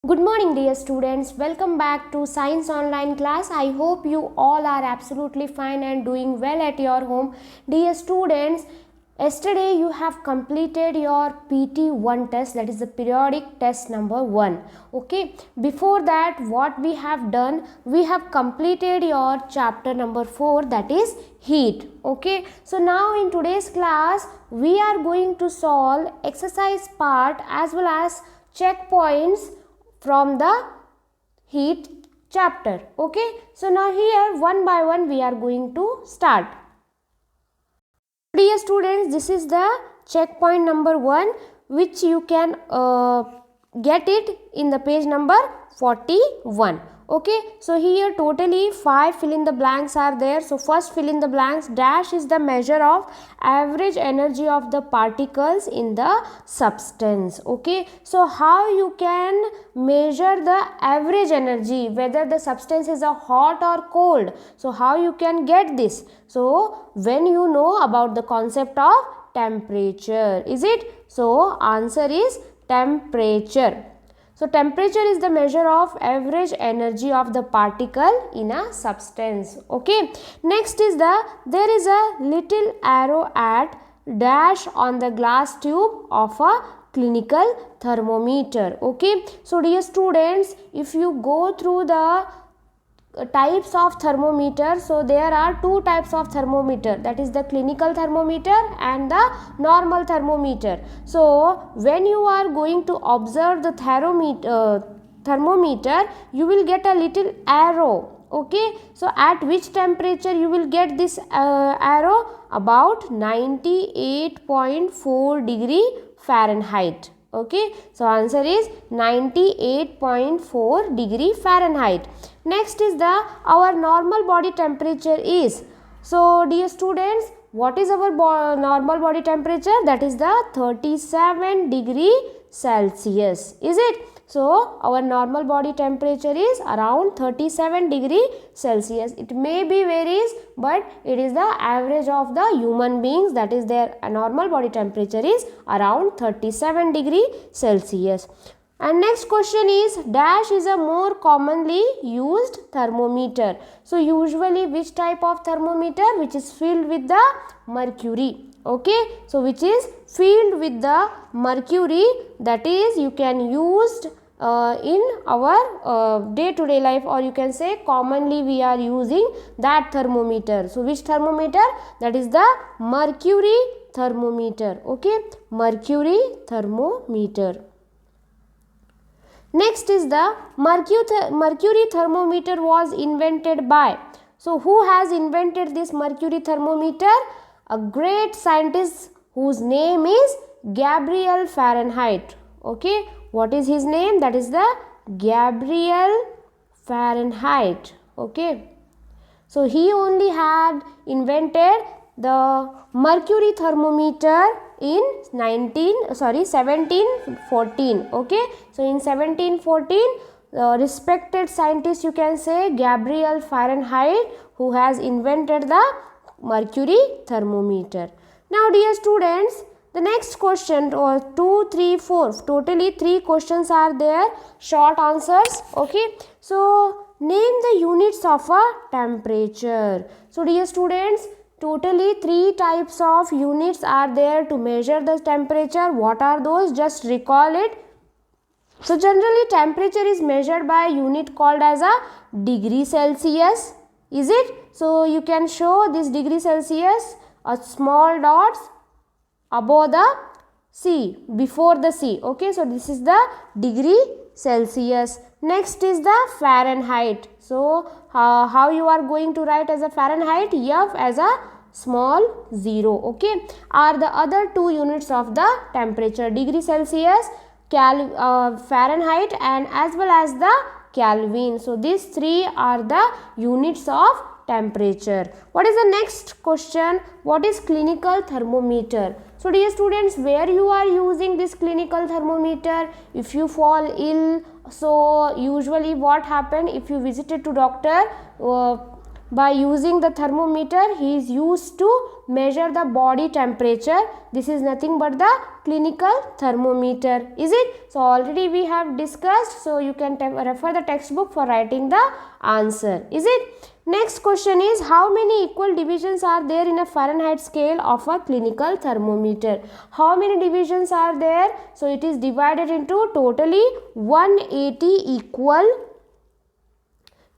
Good morning dear students, welcome back to Science Online class. I hope you all are absolutely fine and doing well at your home. Dear students, yesterday you have completed your PT1 test, that is the periodic test number 1. Okay, before that what we have done, we have completed your chapter number 4, that is heat. Okay, so now in today's class we are going to solve exercise part as well as checkpoints from the heat chapter. Okay, so now here one by one we are going to start. Dear students, this is the checkpoint number 1 which you can get it in the page number 41. Okay, so here totally 5 fill in the blanks are there. So first fill in the blanks, dash is the measure of average energy of the particles in the substance. Okay, so how you can measure the average energy, whether the substance is a hot or cold. So how you can get this? So when you know about the concept of temperature, is it? So answer is temperature. So temperature is the measure of average energy of the particle in a substance. Okay, next is there is a little arrow at dash on the glass tube of a clinical thermometer. Okay, so dear students, if you go through the types of thermometer, so there are two types of thermometer, that is the clinical thermometer and the normal thermometer. So when you are going to observe the thermometer, you will get a little arrow. Okay, so at which temperature you will get this arrow? About 98.4 degree Fahrenheit. Okay, so answer is 98.4 degree Fahrenheit. Next is our normal body temperature is. So dear students, what is our normal body temperature? That is the 37 degree Celsius. Is it? So our normal body temperature is around 37 degree Celsius. It may be varies, but it is the average of the human beings, that is their normal body temperature is around 37 degree Celsius. And next question is, dash is a more commonly used thermometer. So usually which type of thermometer? Which is filled with the mercury. Okay, so which is filled with the mercury, that is you can use in our day-to-day life, or you can say commonly we are using that thermometer. So which thermometer? That is the mercury thermometer. Okay, mercury thermometer. Next is the mercury thermometer was invented by. So who has invented this mercury thermometer? A great scientist whose name is Gabriel Fahrenheit. Okay, what is his name? That is the Gabriel Fahrenheit. Okay, so he only had invented the mercury thermometer in 1714. Okay, so in 1714 respected scientist, you can say, Gabriel Fahrenheit, who has invented the mercury thermometer. Now dear students, the next question, 2, 3, 4, totally 3 questions are there, short answers. Okay, so name the units of a temperature. So dear students, totally 3 types of units are there to measure the temperature. What are those? Just recall it. So generally temperature is measured by a unit called as a degree Celsius. Is it? So you can show this degree Celsius, a small dots above the C, before the C. Okay, so this is the degree Celsius. Next is the Fahrenheit. So how you are going to write as a Fahrenheit? F as a small 0. Okay, are the other 2 units of the temperature, degree Celsius, Fahrenheit, and as well as the Kelvin. So these 3 are the units of temperature. What is the next question? What is clinical thermometer? So dear students, where you are using this clinical thermometer? If you fall ill, so usually what happen, if you visited to doctor, by using the thermometer, he is used to measure the body temperature. This is nothing but the clinical thermometer, is it? So already we have discussed, so you can refer the textbook for writing the answer, is it? Next question is, how many equal divisions are there in a Fahrenheit scale of a clinical thermometer? How many divisions are there? So it is divided into totally 180 equal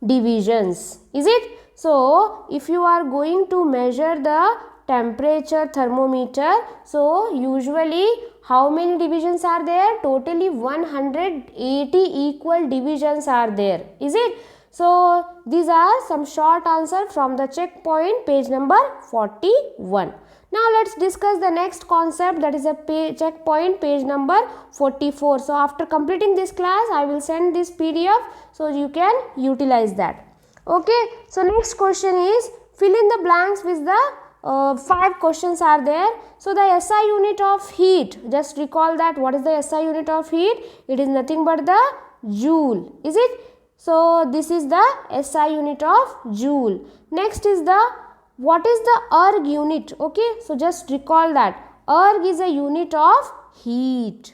divisions, is it? So if you are going to measure the temperature thermometer, so usually how many divisions are there? Totally 180 equal divisions are there, is it? So these are some short answer from the checkpoint, page number 41. Now let's discuss the next concept, that is a checkpoint, page number 44. So after completing this class, I will send this PDF so you can utilize that. Okay, so next question is, fill in the blanks with the 5 questions are there. So the SI unit of heat, just recall that. What is the SI unit of heat? It is nothing but the joule, is it? So this is the SI unit of joule. Next is the, what is the erg unit? Okay, so just recall that erg is a unit of heat.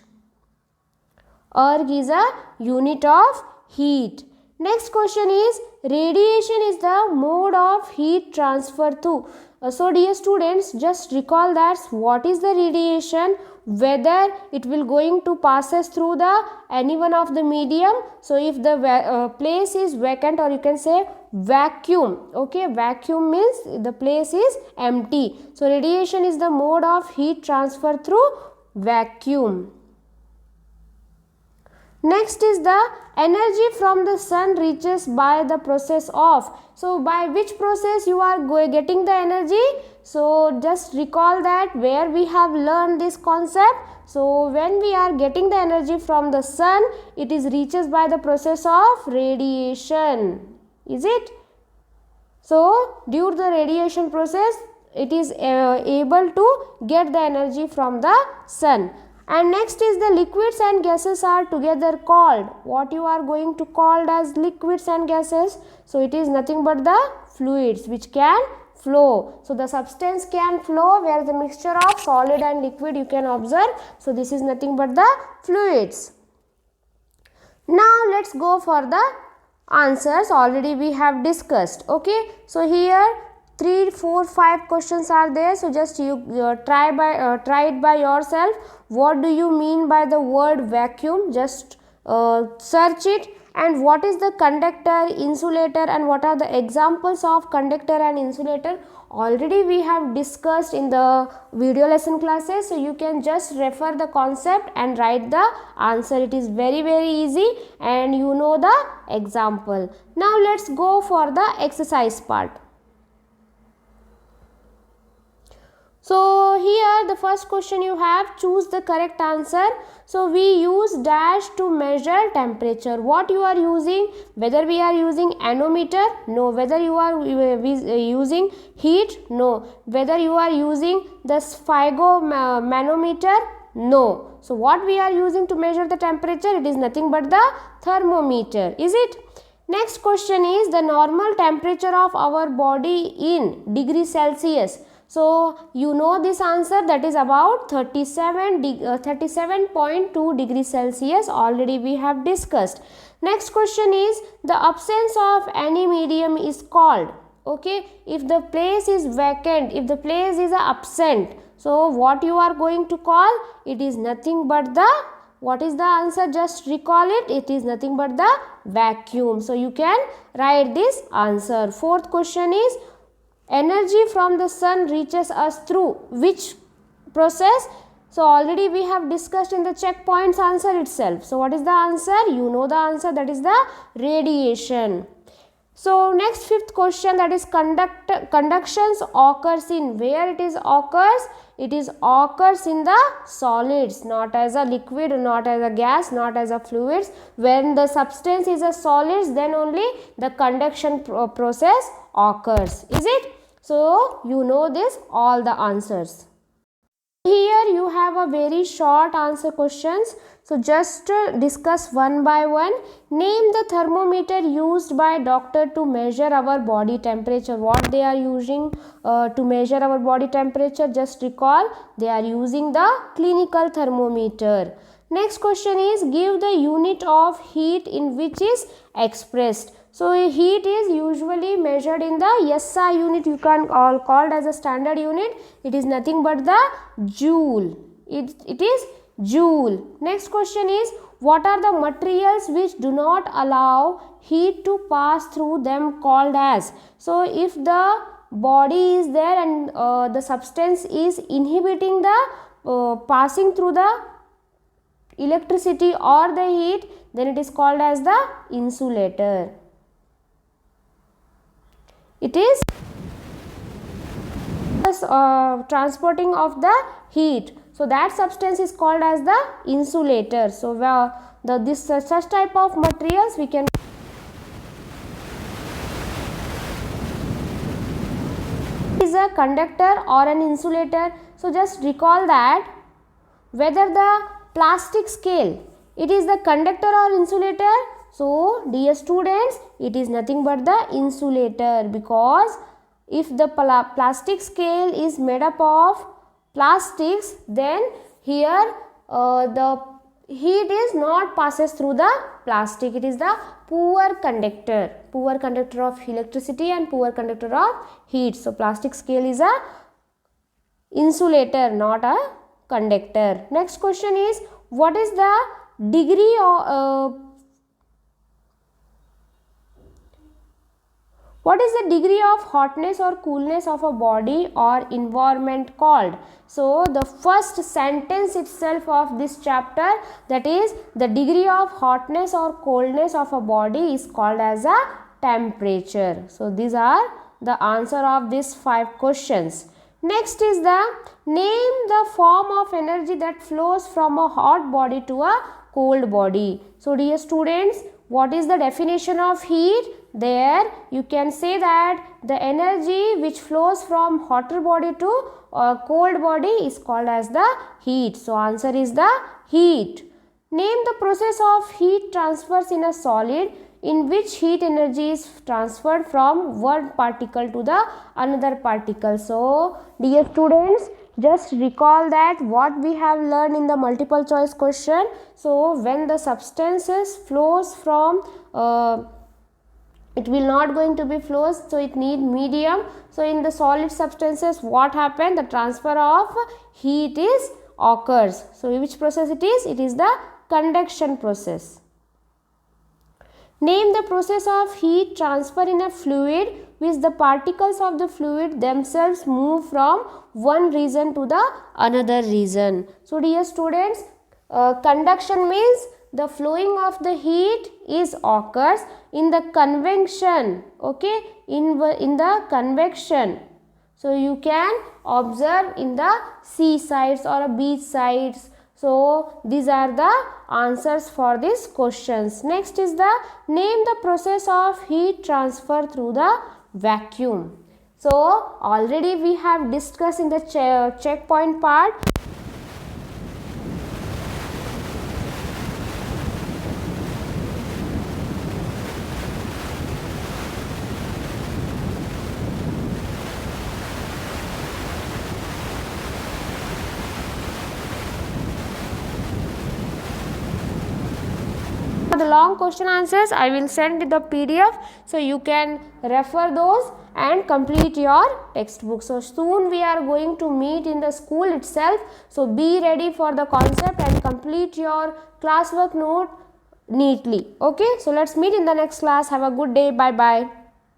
Erg is a unit of heat. Next question is, radiation is the mode of heat transfer to. So dear students, just recall that what is the radiation, whether it will going to passes through the any one of the medium. So if the place is vacant, or you can say vacuum, okay, vacuum means the place is empty. So radiation is the mode of heat transfer through vacuum. Next is the energy from the sun reaches by the process of. So by which process you are getting the energy? So just recall that where we have learned this concept. So when we are getting the energy from the sun, it is reaches by the process of radiation, is it? So due to the radiation process, it is able to get the energy from the sun. And next is, the liquids and gases are together called. What you are going to call as liquids and gases? So it is nothing but the fluids which can flow. So the substance can flow where the mixture of solid and liquid you can observe. So this is nothing but the fluids. Now let's go for the answers. Already we have discussed. Okay, so here 3, 4, 5 questions are there. So just you try it by yourself. What do you mean by the word vacuum? Just search it. And what is the conductor, insulator, and what are the examples of conductor and insulator? Already we have discussed in the video lesson classes. So you can just refer the concept and write the answer. It is very easy, and you know the example. Now let's go for the exercise part. So here the first question you have, choose the correct answer. So we use dash to measure temperature. What you are using? Whether we are using anemometer? No. Whether you are using heat? No. Whether you are using the sphygmanometer? No. So what we are using to measure the temperature? It is nothing but the thermometer, is it? Next question is, the normal temperature of our body in degrees Celsius. So you know this answer, that is about 37.2 degrees Celsius. Already we have discussed. Next question is, the absence of any medium is called. Okay, if the place is vacant, if the place is absent, so what you are going to call? It is nothing but the, what is the answer? Just recall it. It is nothing but the vacuum. So you can write this answer. Fourth question is, energy from the sun reaches us through which process? So already we have discussed in the checkpoints answer itself. So what is the answer? You know the answer, that is the radiation. So next fifth question, that is conductions occurs in, where it is occurs? It is occurs in the solids, not as a liquid, not as a gas, not as a fluids. When the substance is a solids, then only the conduction process occurs, is it? So you know this, all the answers. Here you have a very short answer questions. So just discuss one by one. Name the thermometer used by doctor to measure our body temperature. What they are using to measure our body temperature? Just recall, they are using the clinical thermometer. Next question is, give the unit of heat in which is expressed. So heat is usually measured in the SI unit. You can called as a standard unit. It is nothing but the joule. It is joule. Next question is, what are the materials which do not allow heat to pass through them called as? So if the body is there and the substance is inhibiting the passing through the electricity or the heat, then it is called as the insulator. It is transporting of the heat. So that substance is called as the insulator. So this such type of materials we can is a conductor or an insulator. So just recall that whether the plastic scale, it is the conductor or insulator. So dear students, it is nothing but the insulator, because if the plastic scale is made up of plastics, then here the heat is not passes through the plastic. It is the poor conductor of electricity and poor conductor of heat. So plastic scale is a insulator, not a conductor. Next question is, what is the degree of what is the degree of hotness or coolness of a body or environment called? So the first sentence itself of this chapter, that is, the degree of hotness or coldness of a body is called as a temperature. So these are the answer of these 5 questions. Next is the name the form of energy that flows from a hot body to a cold body. So dear students, what is the definition of heat? There you can say that the energy which flows from hotter body to a cold body is called as the heat. So answer is the heat. Name the process of heat transfers in a solid in which heat energy is transferred from one particle to the another particle. So dear students, just recall that what we have learned in the multiple choice question. So when the substances flows from it will not going to be flows, so it need medium. So in the solid substances, what happened? The transfer of heat is occurs. So which process it is? It is the conduction process. Name the process of heat transfer in a fluid which the particles of the fluid themselves move from one region to the another region. So dear students, conduction means the flowing of the heat is occurs in the convection, okay, in the convection. So you can observe in the seasides or beach sides. So these are the answers for these questions. Next is the name the process of heat transfer through the vacuum. So already we have discussed in the checkpoint part. The long question answers I will send the PDF, so you can refer those and complete your textbook. So soon we are going to meet in the school itself, so be ready for the concept and complete your classwork note neatly. Okay, so let's meet in the next class. Have a good day. Bye bye.